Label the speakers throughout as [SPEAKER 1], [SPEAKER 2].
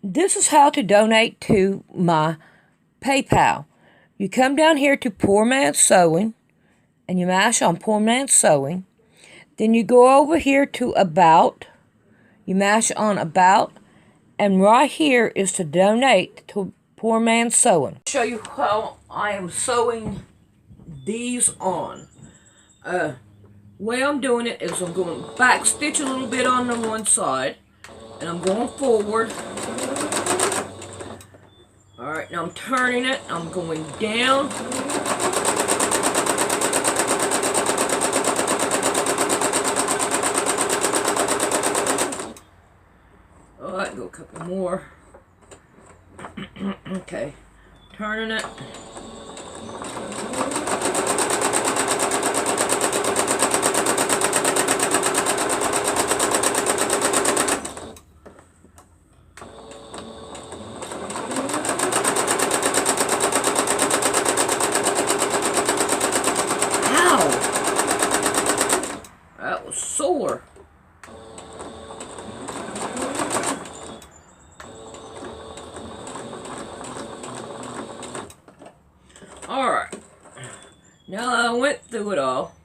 [SPEAKER 1] this is how to donate to my PayPal. You come down here to Poor Man's Sewing, and you mash on Poor Man's Sewing. Then you go over here to About. You mash on About, and right here is to donate to Poor Man's Sewing. I'll show you how I am sewing these on. The way I'm doing it is I'm going back stitch a little bit on the one side, and I'm going forward. Alright, now I'm turning it, I'm going down. Alright, go a couple more. Okay, turning it. That was sore. Alright. Now I went through it all.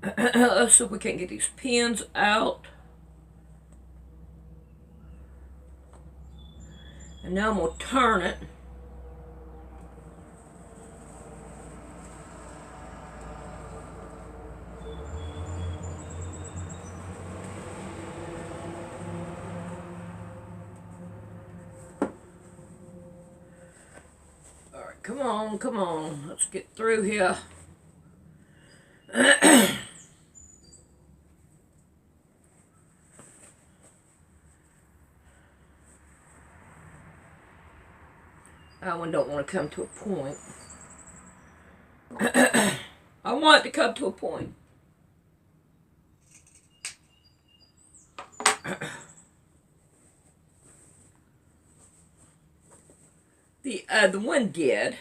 [SPEAKER 1] Let's see if we can't get these pins out. And now I'm going to turn it. Come on, come on. Let's get through here. That one don't want to come to a point. I want it to come to a point. The one did.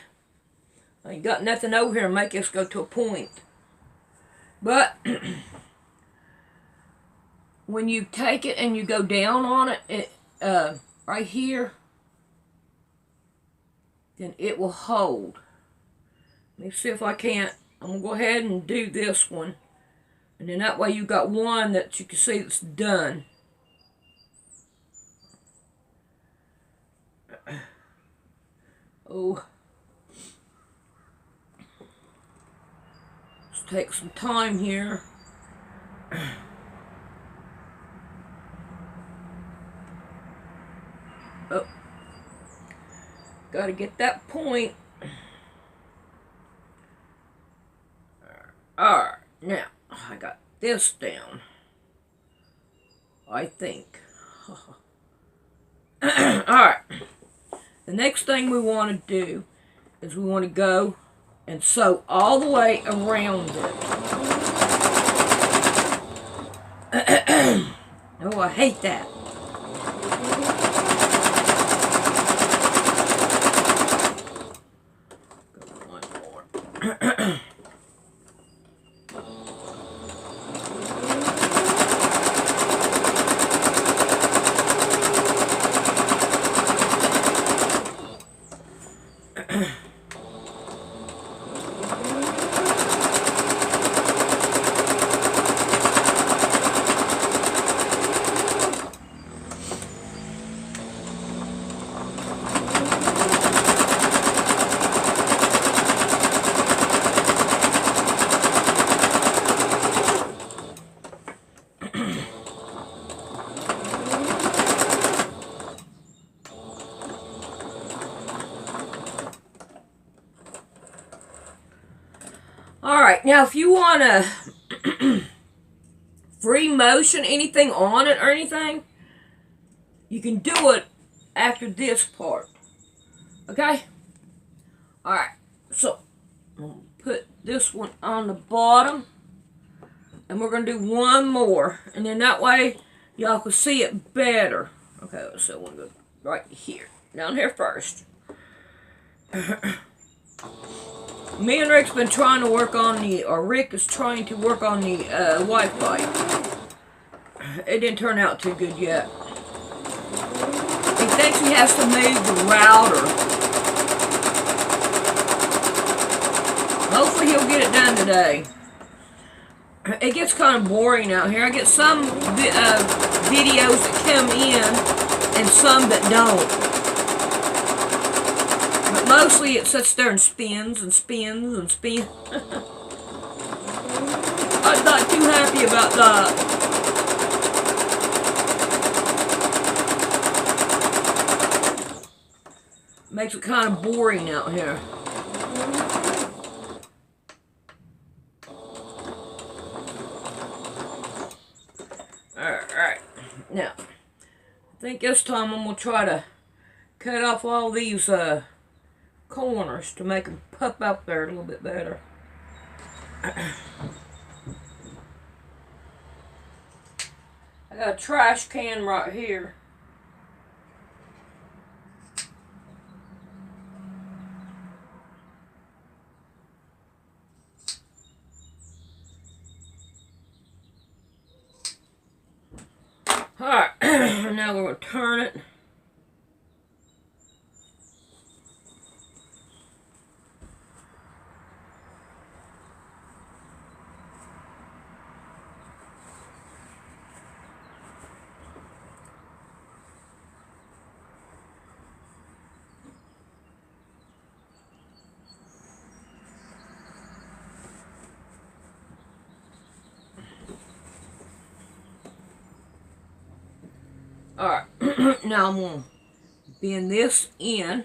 [SPEAKER 1] I ain't got nothing over here to make us go to a point. But when you take it and you go down on it, right here, then it will hold. Let me see if I can't. I'm going to go ahead and do this one. And then that way you got one that you can see that's done. Oh. Let's take some time here. Oh. Gotta get that point. Alright, now I got this down. I think. Alright. The next thing we want to do is we want to go and sew all the way around it. Oh, I hate that. One more. Alright, now if you want to free motion anything on it or anything, you can do it after this part. Okay? Alright, so I'm going to put this one on the bottom. And we're going to do one more. And then that way, y'all can see it better. Okay, so we'll go right here. Down here first. Me and Rick's been trying to work on Rick is trying to work on the Wi-Fi. It didn't turn out too good yet. He thinks he has to move the router. Hopefully he'll get it done today. It gets kind of boring out here. I get some videos that come in and some that don't. But mostly it sits there and spins and spins and spins. I'm not too happy about that. Makes it kind of boring out here. Alright, now, I think this time I'm going to try to cut off all these corners to make them pop out there a little bit better. I got a trash can right here. Alright, now we're going to turn it. Alright, now I'm going to bend this in.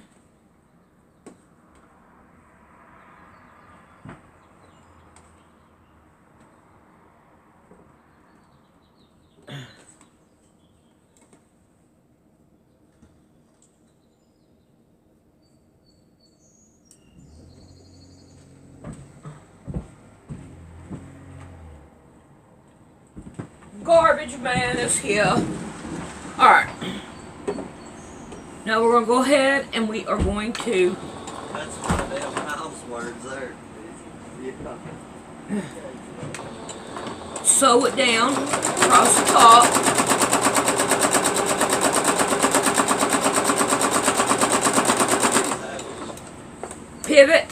[SPEAKER 1] Garbage man is here. Alright. Now we're going to go ahead and we are going to...
[SPEAKER 2] That's my damn house words there. Yeah.
[SPEAKER 1] Sew it down across the top. Pivot.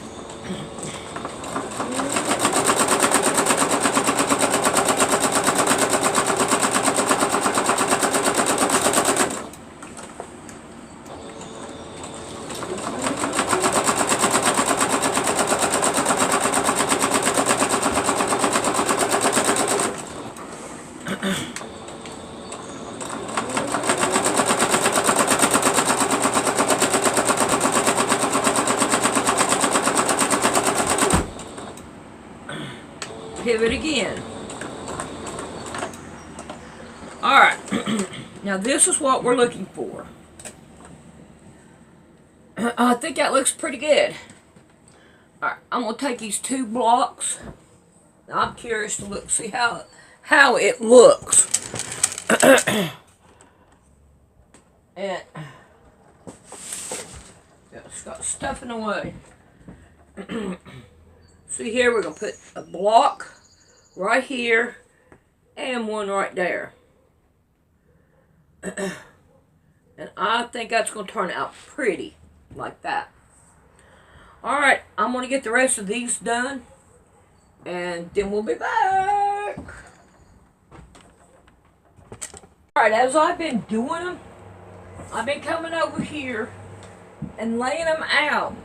[SPEAKER 1] Pivot again. Alright, now this is what we're looking for. I think that looks pretty good. Alright, I'm going to take these two blocks. Now I'm curious to see how it looks. And it's got stuff in the way. See here, we're going to put a block right here and one right there. And I think that's going to turn out pretty like that. Alright, I'm going to get the rest of these done and then we'll be back. Alright, as I've been doing them, I've been coming over here and laying them out.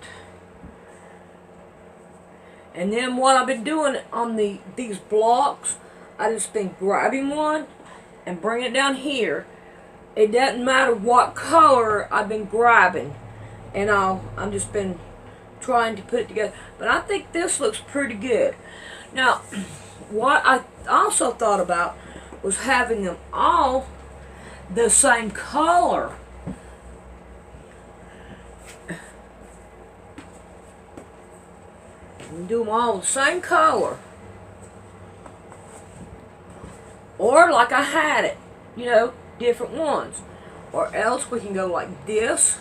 [SPEAKER 1] And then what I've been doing on these blocks, I just been grabbing one and bringing it down here. It doesn't matter what color I've been grabbing, and I'm just been trying to put it together. But I think this looks pretty good. Now, what I also thought about was having them all the same color. Do them all the same color, or like I had it, you know, different ones, or else we can go like this,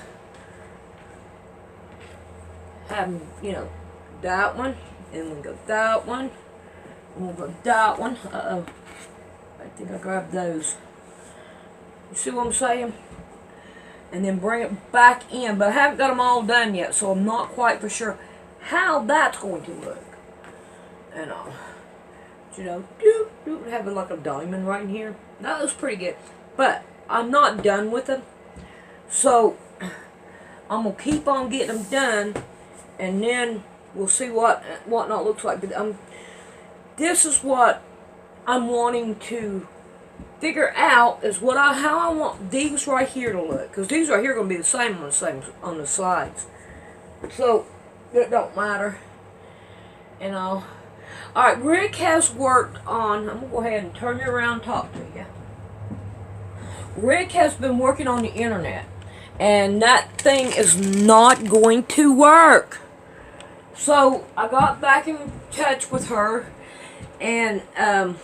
[SPEAKER 1] have, you know, that one, and we'll go that one, and we'll go that one. Uh-oh, I think I grabbed those. You see what I'm saying? and then bring it back in. But I haven't got them all done yet, so I'm not quite for sure how that's going to look. And you know, have like a diamond right in here. That looks pretty good. But I'm not done with them, so I'm gonna keep on getting them done, and then we'll see what not looks like. But this is what I'm wanting to figure out is how I want these right here to look, because these right here are gonna be the same on the sides. So it don't matter, and all right. Rick has worked on. I'm gonna go ahead and turn you around and talk to you. Rick has been working on the internet, and that thing is not going to work. So I got back in touch with her, and I'm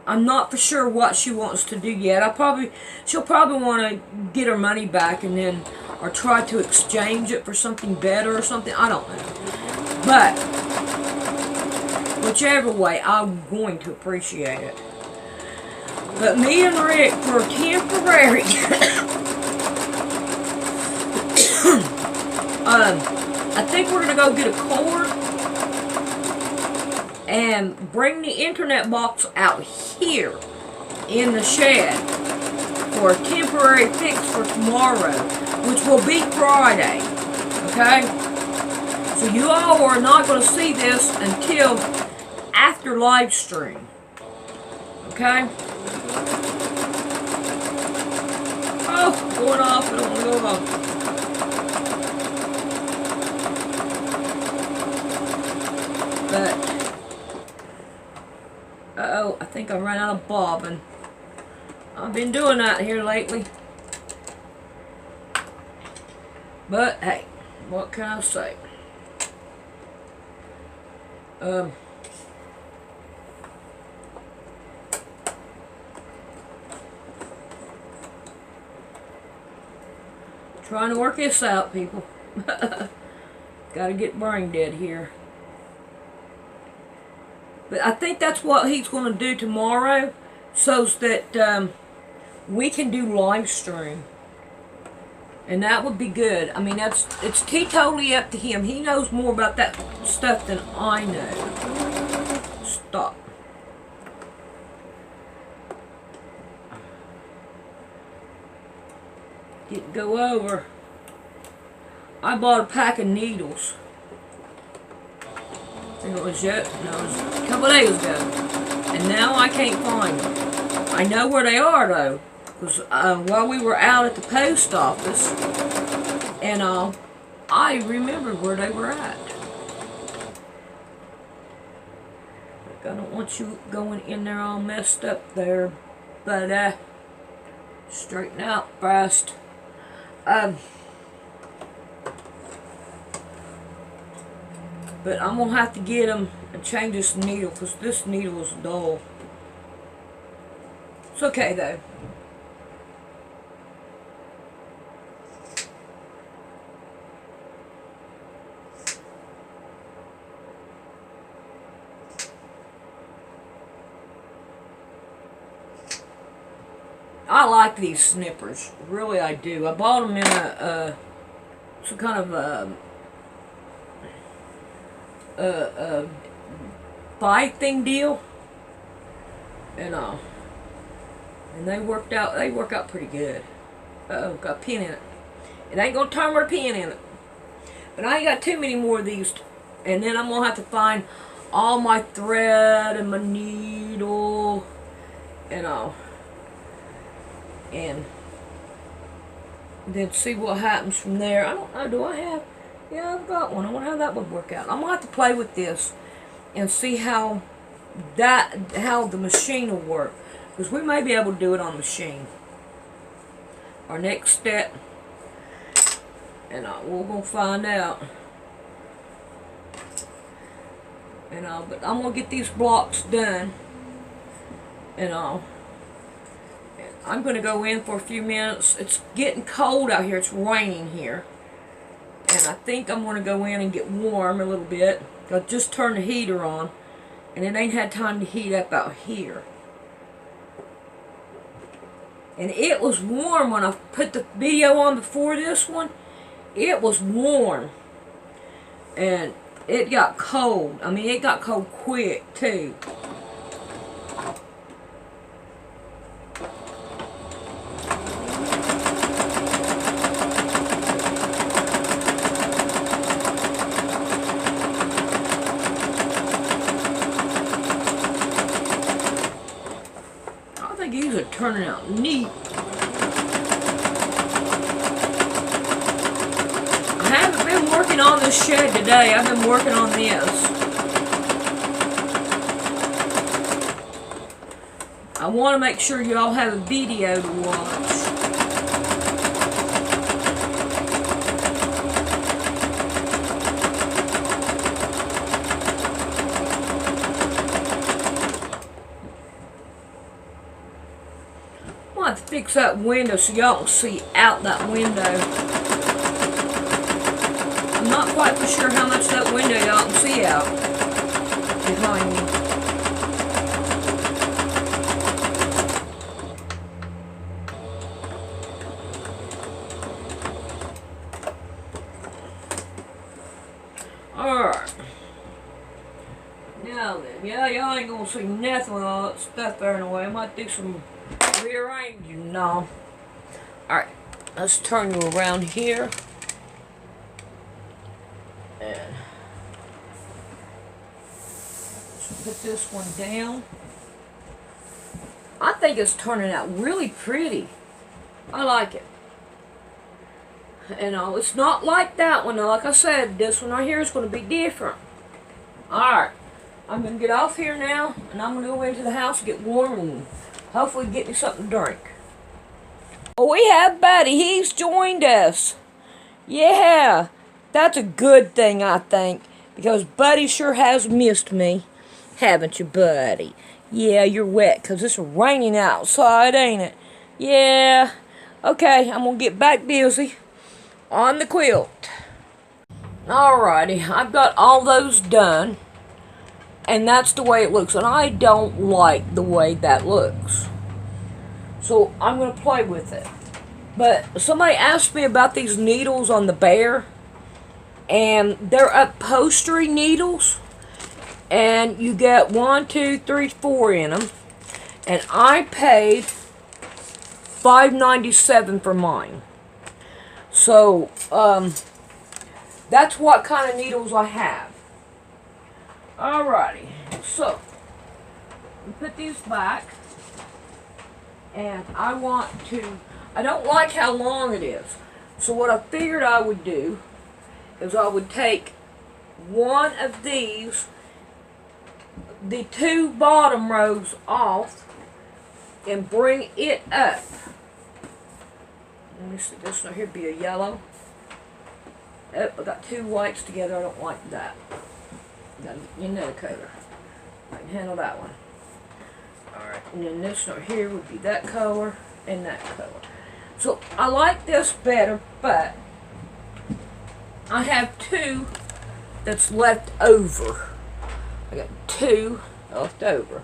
[SPEAKER 1] not for sure what she wants to do yet. She'll probably want to get her money back, and then or try to exchange it for something better or something. I don't know, but whichever way, I'm going to appreciate it. But me and Rick, for temporary, I think we're going to go get a cord and bring the internet box out here in the shed for a temporary fix for tomorrow, which will be Friday. Okay? So you all are not going to see this until after live stream. Okay? Oh, going off. I don't want to go off. But, uh-oh, I think I ran out of bobbin. I've been doing that here lately. But, hey, what can I say? Trying to work this out, people. Gotta get brain dead here. But I think that's what he's going to do tomorrow, so that we can do live stream. And that would be good. I mean, it's totally up to him. He knows more about that stuff than I know. Stop. Didn't go over. I bought a pack of needles. I think it was a couple of days ago. And now I can't find them. I know where they are, though. Because while we were out at the post office, and I remembered where they were at. I don't want you going in there all messed up there, but straighten out fast. But I'm going to have to get them and change this needle, because this needle is dull. It's okay, though. I like these snippers. Really, I do. I bought them in some kind of buy thing deal, and they work out pretty good. Uh-oh, got a pin in it. It ain't gonna turn with a pin in it. But I ain't got too many more of these, and then I'm gonna have to find all my thread and my needle and and then see what happens from there. I don't know, do I have? Yeah, I've got one. I wonder how that would work out. I'm gonna have to play with this and see how the machine will work, because we may be able to do it on the machine. Our next step, and we're gonna find out. And but I'm gonna get these blocks done, and I'm gonna go in for a few minutes. It's getting cold out here. It's raining here. And I think I'm going to go in and get warm a little bit. I just turned the heater on, and it ain't had time to heat up out here. And it was warm when I put the video on before this one. It was warm. And it got cold. I mean, it got cold quick, too. I think these are turning out neat. I haven't been working on this shed today. I've been working on this. I want to make sure y'all have a video to watch. I'm going to fix that window so y'all can see out that window. I'm not quite for sure how much that window y'all can see out behind me. Alright. Now then, yeah, y'all ain't gonna see nothing with all that stuff there in the way. I might do some rearranging now. Alright, let's turn you around here. And let's put this one down. I think it's turning out really pretty. I like it. And it's not like that one. Like I said, this one right here is going to be different. Alright, I'm going to get off here now, and I'm going to go into the house and get warm and hopefully get me something to drink. Oh, we have Buddy. He's joined us. Yeah, that's a good thing, I think, because Buddy sure has missed me. Haven't you, Buddy? Yeah, you're wet because it's raining outside, ain't it? Yeah. Okay, I'm going to get back busy on the quilt. Alrighty, I've got all those done. And that's the way it looks. And I don't like the way that looks. So I'm going to play with it. But somebody asked me about these needles on the bear. And they're upholstery needles. And you get 1, 2, 3, 4 in them. And I paid $5.97 for mine. So, that's what kind of needles I have. Alrighty, so, put these back. And I don't like how long it is. So what I figured I would do is I would take one of these, the 2 bottom rows off, and bring it up. Let me see, this right here be a yellow. Oh, I got 2 whites together. I don't like that. Got another color. I can handle that one. Alright, and then this right here would be that color and that color. So I like this better, but I have 2 that's left over. I got 2 left over.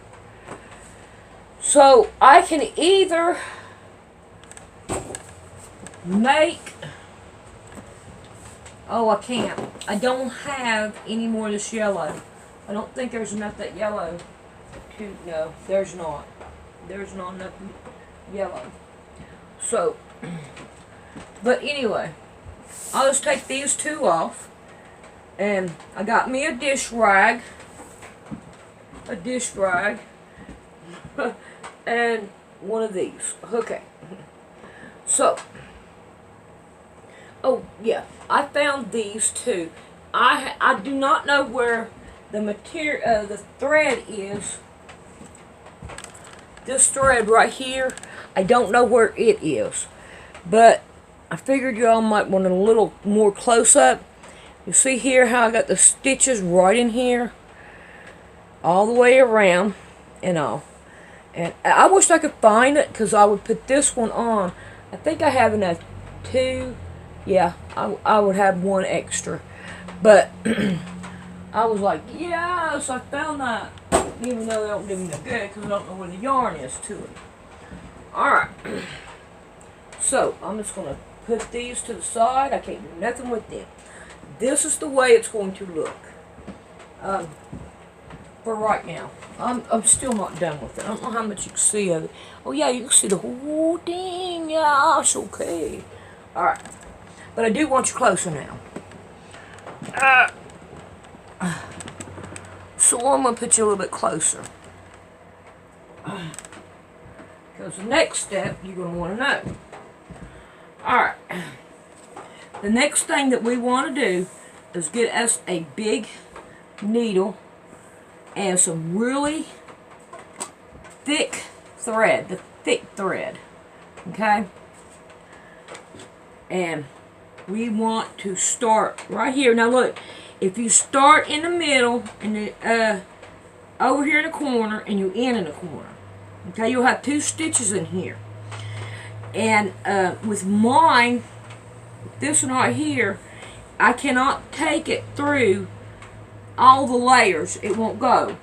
[SPEAKER 1] So I can either make... Oh, I can't. I don't have any more of this yellow. I don't think there's enough of that yellow to... No, there's not. There's not enough yellow. So, but anyway, I'll just take these 2 off. And I got me a dish rag. A dish rag. And one of these. Okay. So, oh, yeah. I found these 2. I do not know where the material, the thread is. This thread right here, I don't know where it is. But I figured y'all might want a little more close up. You see here how I got the stitches right in here? All the way around and all. And I wish I could find it because I would put this one on. I think I have enough 2. Yeah, I would have 1 extra. But I was like, yes, I found that. Even though they don't do me no good because I don't know where the yarn is to it. Alright. So, I'm just going to put these to the side. I can't do nothing with them. This is the way it's going to look. For right now. I'm still not done with it. I don't know how much you can see of it. Oh yeah, you can see the whole thing. Yeah, it's okay. Alright. But I do want you closer now. So I'm going to put you a little bit closer. Because the next step you're going to want to know. Alright. The next thing that we want to do is get us a big needle and some really thick thread. The thick thread. Okay? And we want to start right here. Now look, if you start in the middle and over here in the corner and you end in the corner. Okay, you'll have 2 stitches in here. And with mine, this one right here, I cannot take it through all the layers. It won't go.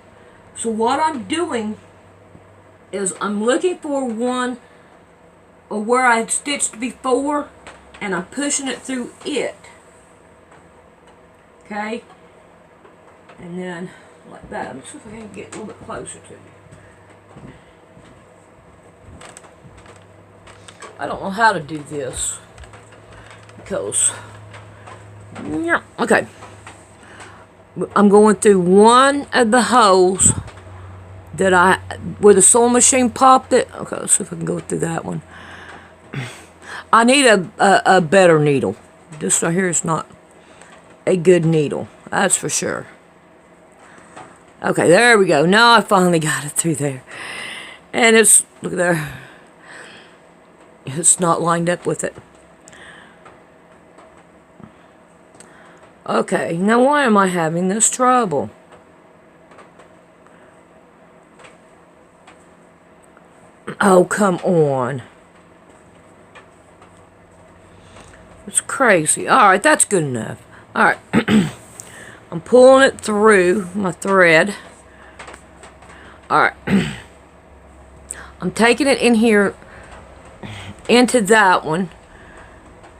[SPEAKER 1] So what I'm doing is I'm looking for one where I had stitched before, and I'm pushing it through it. Okay? And then like that. Let me see if I can get a little bit closer to you. I don't know how to do this because, yeah, okay. I'm going through one of the holes that where the sewing machine popped it. Okay, let's see if I can go through that one. I need a better needle. This right here is not a good needle, that's for sure. Okay, there we go. Now I finally got it through there. And it's, look there. It's not lined up with it. Okay, now why am I having this trouble? Oh, come on. It's crazy. Alright, that's good enough. Alright. I'm pulling it through my thread. Alright. I'm taking it in here into that one.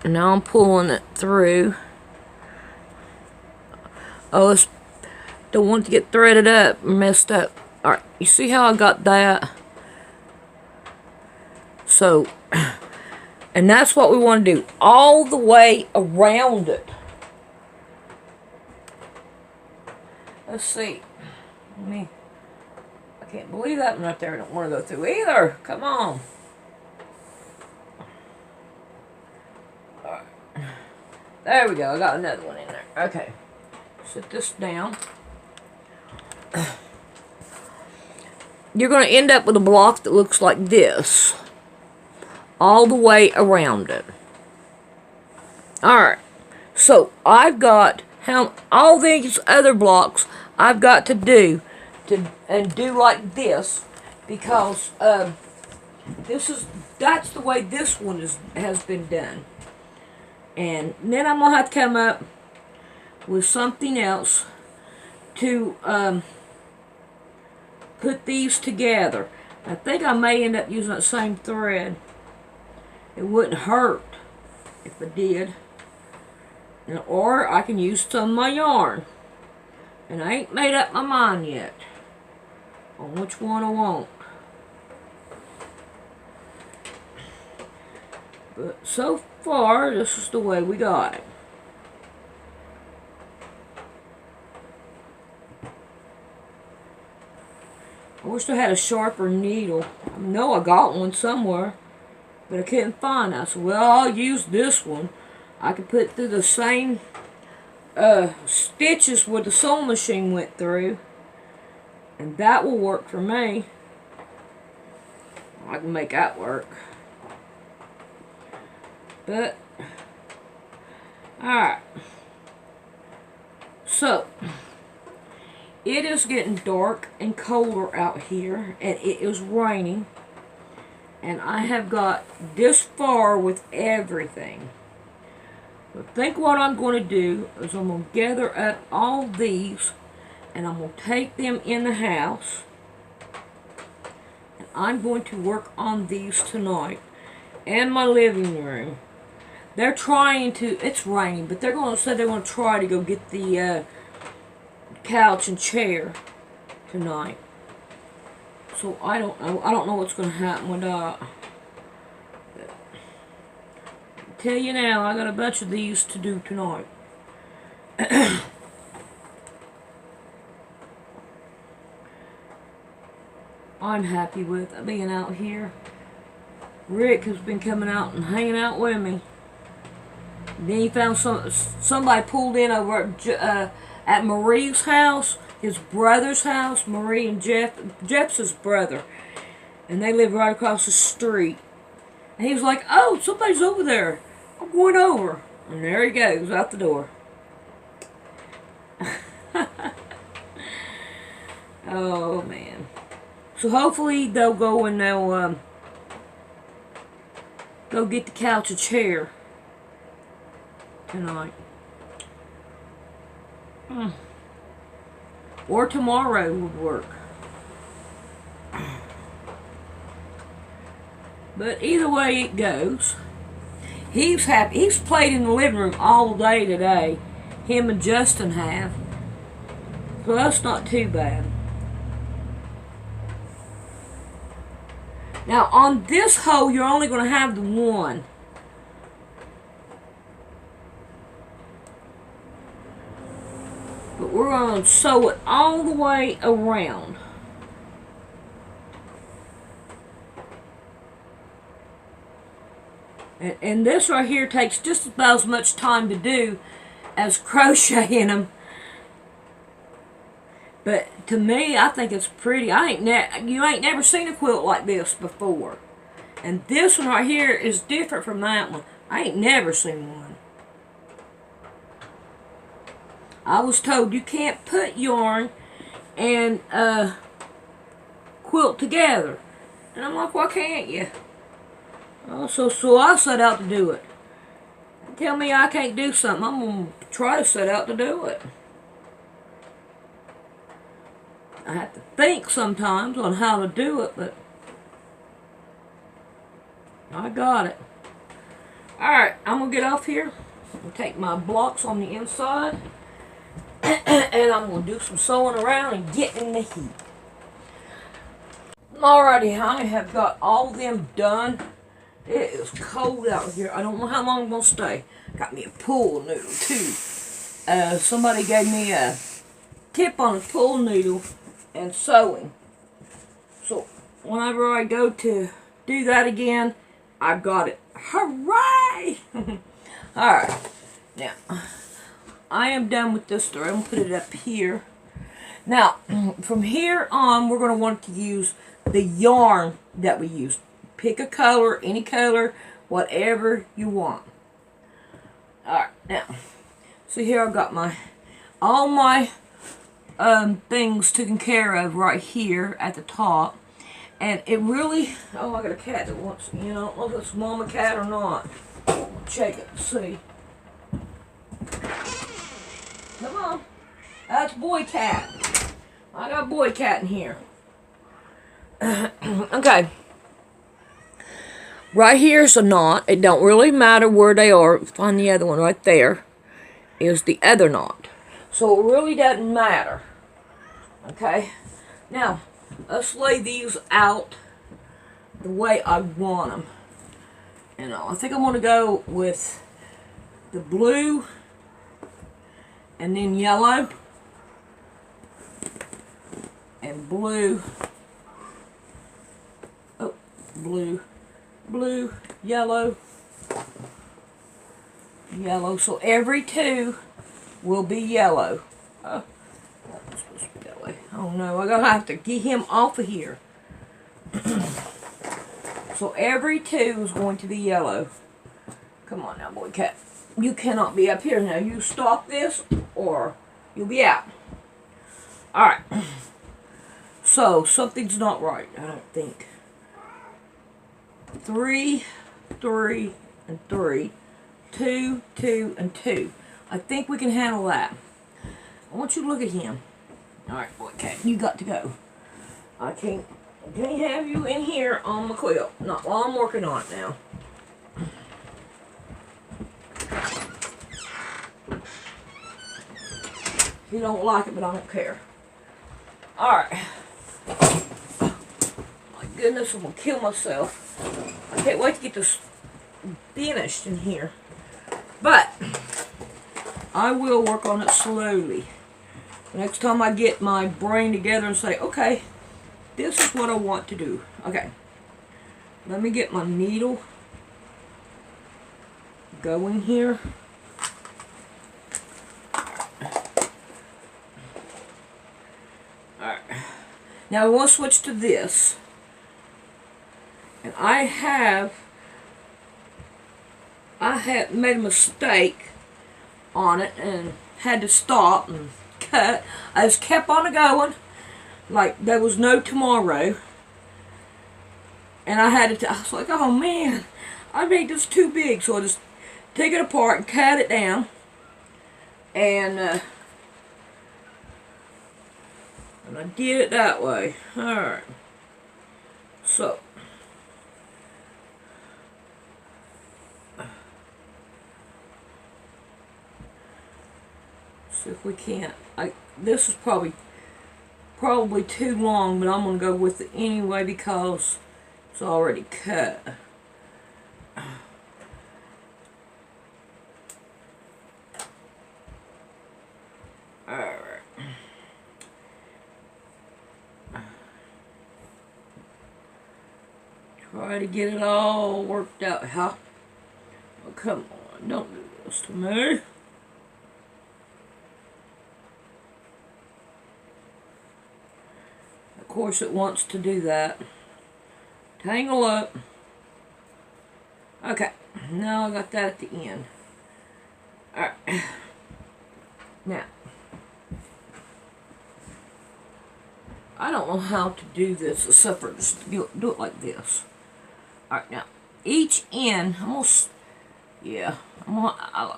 [SPEAKER 1] And now I'm pulling it through. Oh, it's, don't want it to get threaded up or messed up. Alright, you see how I got that? So, and that's what we want to do. All the way around it. Let's see. I can't believe that one right there. I don't want to go through either. Come on. Alright. There we go. I got another one in there. Okay. Set this down. You're going to end up with a block that looks like this. All the way around it. Alright. So, I've got all these other blocks I've got to do like this, because that's the way this one has been done. And then I'm going to have to come up with something else to put these together. I think I may end up using that same thread. It wouldn't hurt if I did. Or I can use some of my yarn. And I ain't made up my mind yet on which one I want. But so far, this is the way we got it. I wish I had a sharper needle. I know I got one somewhere, but I couldn't find it. I said, well, I'll use this one. I can put through the same stitches where the sewing machine went through, and that will work for me. I can make that work. But, alright. So, it is getting dark and colder out here, and it is raining. And I have got this far with everything. I think what I'm going to do is I'm going to gather up all these, and I'm going to take them in the house. And I'm going to work on these tonight in my living room. They're trying to, it's raining, but they're going to say they want to try to go get the couch and chair tonight. So I don't know. I don't know what's going to happen with that. Tell you now, I got a bunch of these to do tonight. I'm happy with being out here. Rick has been coming out and hanging out with me. Then he found somebody pulled in over at Marie's house, his brother's house. Marie and Jeff's his brother, and they live right across the street. And he was like, "Oh, somebody's over there. I'm going over." And there he goes out the door. Oh man. So hopefully they'll go and they'll go get the couch and chair tonight. Or tomorrow would work. But either way it goes, he's happy. He's played in the living room all day today. Him and Justin have. So that's not too bad. Now on this hole, you're only going to have the one. But we're going to sew it all the way around. And this right here takes just about as much time to do as crocheting them. But to me, I think it's pretty. You ain't never seen a quilt like this before. And this one right here is different from that one. I ain't never seen one. I was told you can't put yarn and quilt together. And I'm like, why can't you? So I set out to do it. Tell me I can't do something, I'm going to try to set out to do it. I have to think sometimes on how to do it, but I got it. Alright, I'm going to get off here. I'll take my blocks on the inside. And I'm going to do some sewing around and get in the heat. Alrighty, I have got all of them done. It is cold out here. I don't know how long I'm going to stay. Got me a pool noodle too. Somebody gave me a tip on a pool noodle and sewing. So whenever I go to do that again, I've got it. Hooray! Alright, now I am done with this story. I'm going to put it up here. Now, from here on, we're going to want to use the yarn that we used. Pick a color, any color, whatever you want. Alright, now, so here I've got all my things taken care of right here at the top. And it really, oh, I got a cat that wants, I don't know if it's mama cat or not. Check it, see. Come on. That's boy cat. I got boy cat in here. Okay. Right here's a knot. It don't really matter where they are. Find the other one right there. Is the other knot. So it really doesn't matter. Okay. Now, let's lay these out the way I want them. I think I'm going to go with the blue and then yellow and blue. Oh, blue, yellow, yellow. So every two will be yellow. Oh, that was supposed to be that way. Oh no, I'm going to have to get him off of here. So every two is going to be yellow. Come on now, boy cat. You cannot be up here now. You stop this or you'll be out. Alright. So, something's not right, I don't think. 3, 3, and 3. 2, 2, and 2. I think we can handle that. I want you to look at him. Alright, boy cat, you got to go. I can't I can't have you in here on my quilt. Not while I'm working on it now. You don't like it, but I don't care. Alright. My goodness, I'm gonna kill myself. I can't wait to get this finished in here. But I will work on it slowly. Next time I get my brain together and say, okay, this is what I want to do. Okay. Let me get my needle going here. Alright. Now I want to switch to this. And I had made a mistake on it and had to stop and cut. I just kept on going like there was no tomorrow. And I was like, oh man, I made this too big. So I just take it apart and cut it down. And I did it that way. Alright. So. See if we can't. This is probably too long, but I'm going to go with it anyway because it's already cut. Alright. Try to get it all worked out, huh? Oh, come on. Don't do this to me. Of course it wants to do that. Tangle up. Okay. Now I got that at the end. Alright. Now. I don't know how to do this except for just do it like this. Alright, now. Each end, let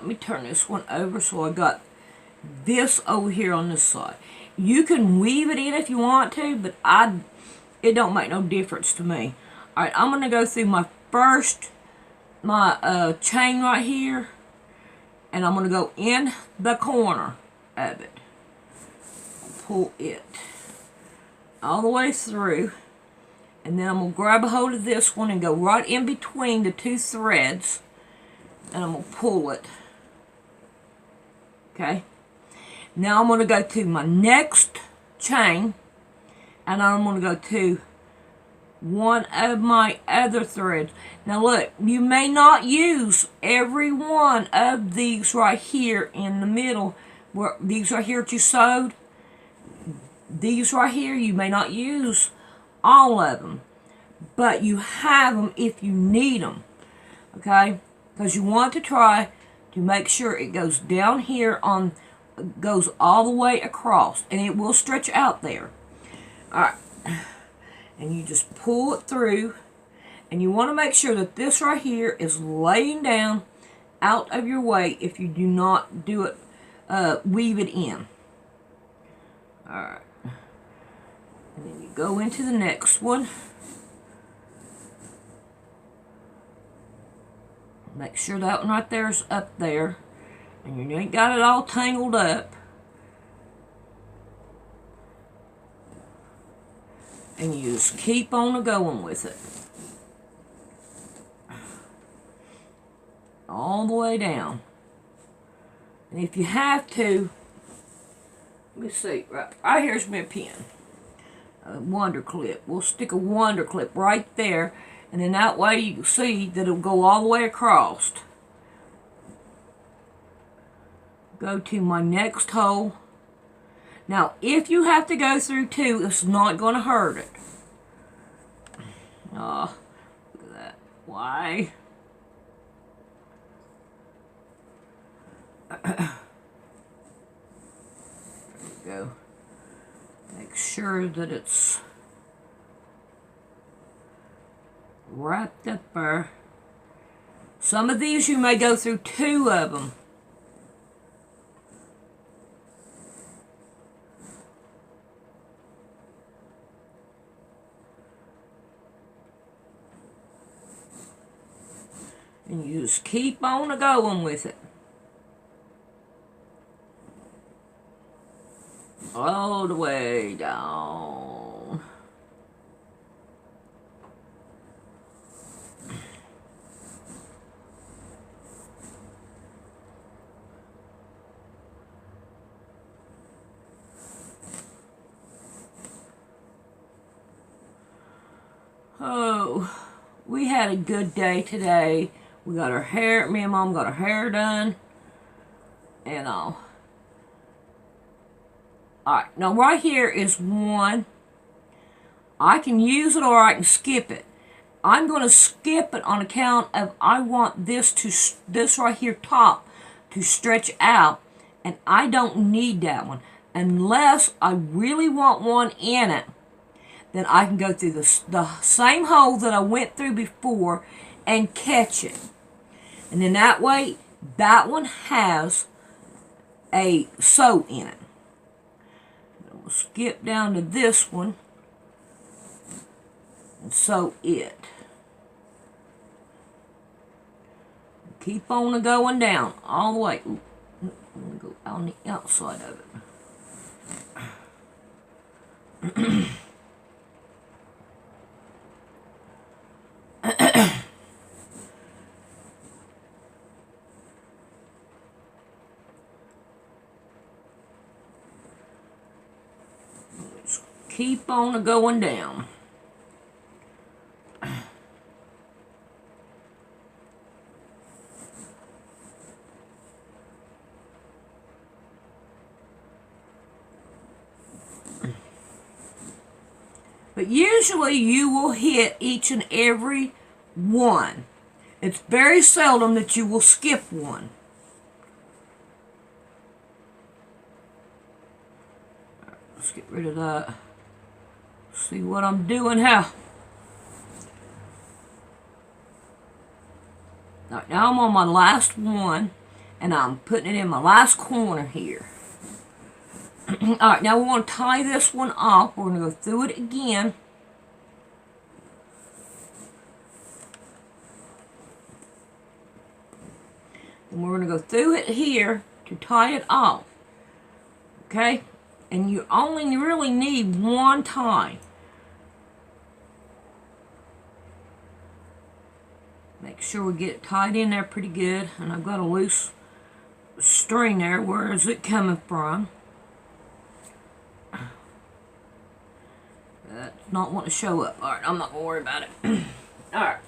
[SPEAKER 1] me turn this one over so I got this over here on this side. You can weave it in if you want to, but it don't make no difference to me. Alright, I'm going to go through my chain right here, and I'm going to go in the corner of it. Pull it all the way through, and then I'm going to grab a hold of this one and go right in between the two threads, and I'm going to pull it. Okay? Now I'm going to go to my next chain, and I'm going to go to one of my other threads. Now look, you may not use every one of these right here in the middle, where these right here that you sewed. These right here, you may not use all of them, but you have them if you need them, okay? Because you want to try to make sure it goes down here goes all the way across, and it will stretch out there. Alright, and you just pull it through, and you want to make sure that this right here is laying down out of your way if you do not do it, weave it in. Alright, and then you go into the next one. Make sure that one right there is up there. And you ain't got it all tangled up. And you just keep on going with it. All the way down. And if you have to, let me see, right here's my pen. A wonder clip. We'll stick a wonder clip right there. And then that way you can see that it'll go all the way across. Go to my next hole. Now, if you have to go through two, it's not going to hurt it. Oh, look at that. Why? There we go. Make sure that it's wrapped up there. Some of these you may go through two of them. And you just keep on going with it. All the way down. Oh, we had a good day today. We got our hair, me and Mom got our hair done. And all. Alright, now right here is one. I can use it or I can skip it. I'm going to skip it on account of I want this right here top to stretch out. And I don't need that one. Unless I really want one in it. Then I can go through the same hole that I went through before and catch it. And then that way, that one has a sew in it. We'll skip down to this one and sew it. Keep on going down all the way. Ooh, I'm going to go on the outside of it. Keep on going down. But usually you will hit each and every one. It's very seldom that you will skip one. Let's get rid of that. See what I'm doing how. Alright, now I'm on my last one, and I'm putting it in my last corner here. Alright, now we want to tie this one off. We're going to go through it again. And we're going to go through it here to tie it off. Okay? And you only really need one tie. Make sure we get it tied in there pretty good. And I've got a loose string there. Where is it coming from? That's not want to show up. Alright, I'm not going to worry about it. Alright.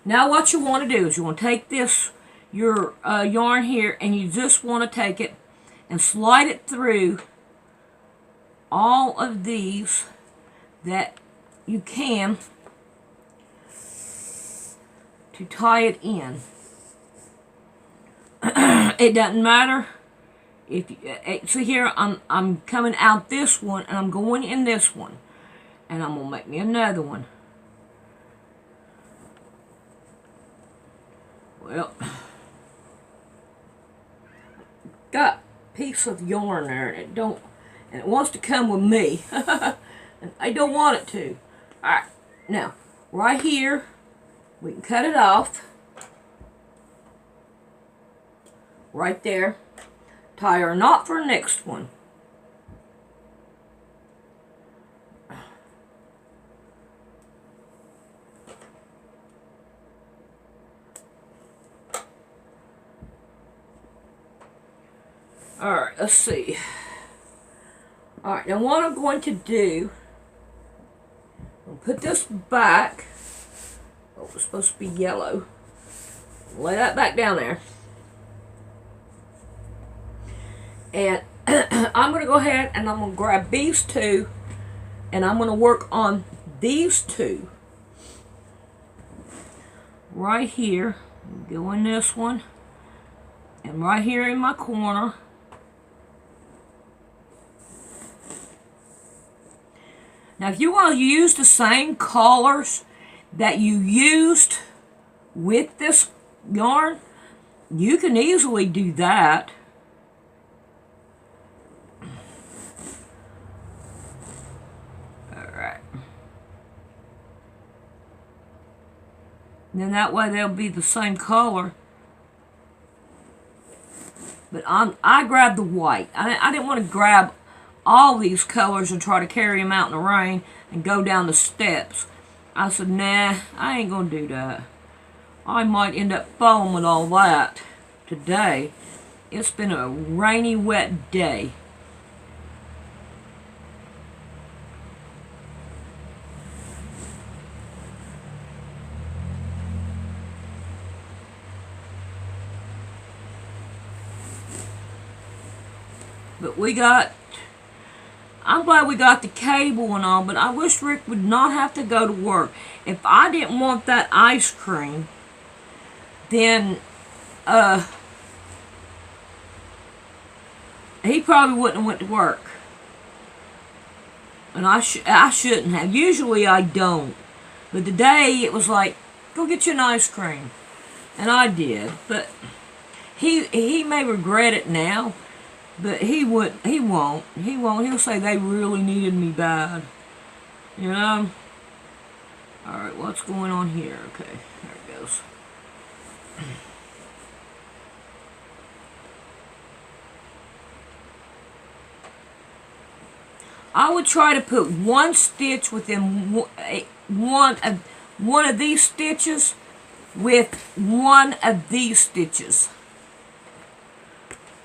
[SPEAKER 1] Now what you want to do is you want to take this, your yarn here, and you just want to take it and slide it through all of these that you can to tie it in. It doesn't matter if you, see here I'm coming out this one and I'm going in this one, and I'm gonna make me another one. Well, got a piece of yarn there, and it wants to come with me. And I don't want it to. Alright, now, right here, we can cut it off. Right there. Tie our knot for the next one. Alright, let's see. Alright, now what I'm going to do, I'll put this back. Oh, it's supposed to be yellow. Lay that back down there. And I'm going to go ahead and I'm going to grab these two, and I'm going to work on these two. Right here. Go in this one. And right here in my corner. Now, if you want to use the same colors that you used with this yarn, you can easily do that. Alright. And then that way they'll be the same color. But I grabbed the white. I didn't want to grab all these colors and try to carry them out in the rain and go down the steps. I said, nah, I ain't going to do that. I might end up falling with all that today. It's been a rainy, wet day. But I'm glad we got the cable and all, but I wish Rick would not have to go to work. If I didn't want that ice cream, then, he probably wouldn't have went to work. And I shouldn't have. Usually I don't. But today it was like, go get you an ice cream. And I did. But he may regret it now. But he won't. He'll say they really needed me bad. You know? Alright, what's going on here? Okay, there it goes. I would try to put one stitch within one of these stitches with one of these stitches.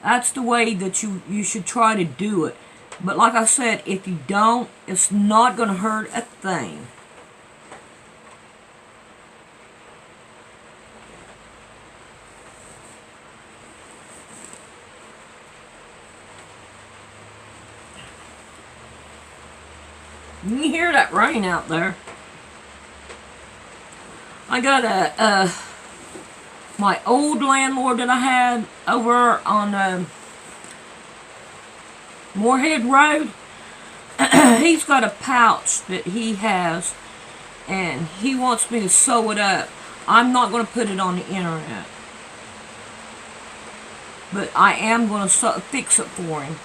[SPEAKER 1] That's the way that you should try to do it. But like I said, if you don't, it's not going to hurt a thing. You can hear that rain out there. I got my old landlord that I had over on Moorhead Road. He's got a pouch that he has, and he wants me to sew it up. I'm not going to put it on the internet, but I am going to fix it for him.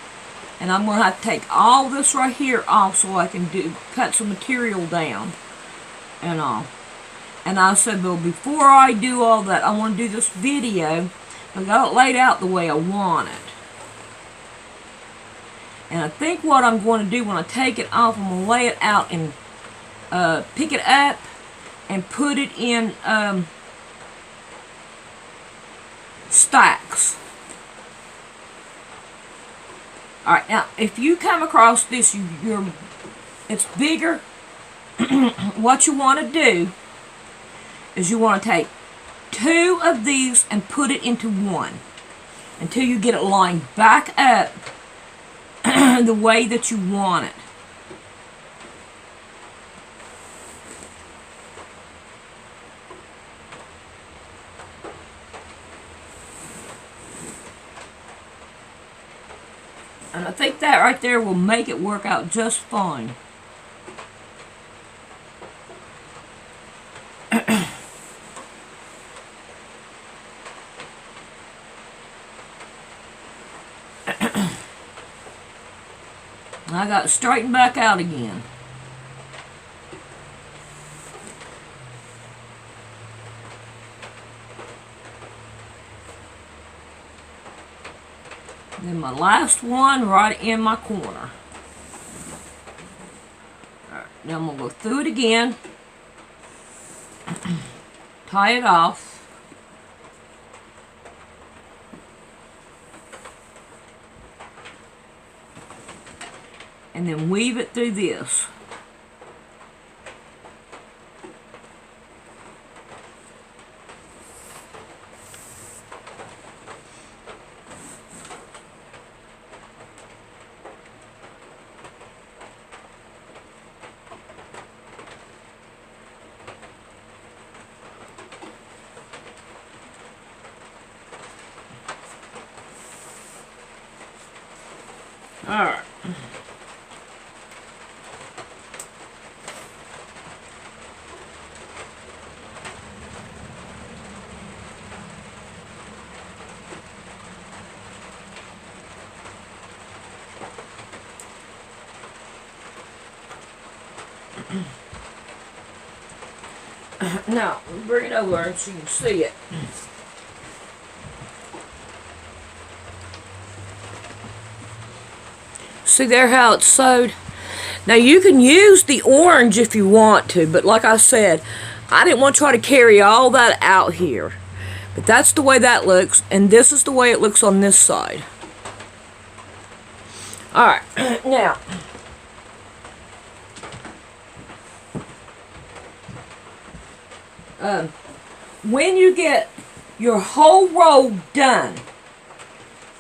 [SPEAKER 1] And I'm going to have to take all this right here off so I can cut some material down and all. And I said, well, before I do all that, I want to do this video. I got it laid out the way I want it. And I think what I'm going to do when I take it off, I'm going to lay it out and pick it up and put it in stacks. Alright, now, if you come across this, it's bigger, what you want to do is you want to take two of these and put it into one until you get it lined back up the way that you want it. And I think that right there will make it work out just fine. I got it straightened back out again. Then my last one right in my corner. Alright, now I'm going to go through it again. Tie it off. And then weave it through this. All right. Now, bring it over there so you can see it. See there how it's sewed? Now you can use the orange if you want to, but like I said, I didn't want to try to carry all that out here. But that's the way that looks, and this is the way it looks on this side. Alright, now, when you get your whole row done,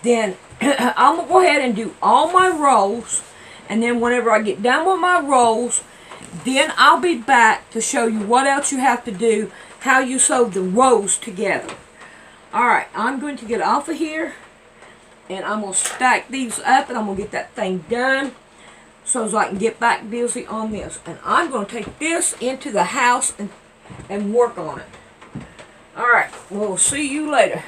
[SPEAKER 1] then I'm going to go ahead and do all my rows, and then whenever I get done with my rows, then I'll be back to show you what else you have to do, how you sew the rows together. Alright, I'm going to get off of here, and I'm going to stack these up, and I'm going to get that thing done so as I can get back busy on this. And I'm going to take this into the house and work on it. Alright, we'll see you later.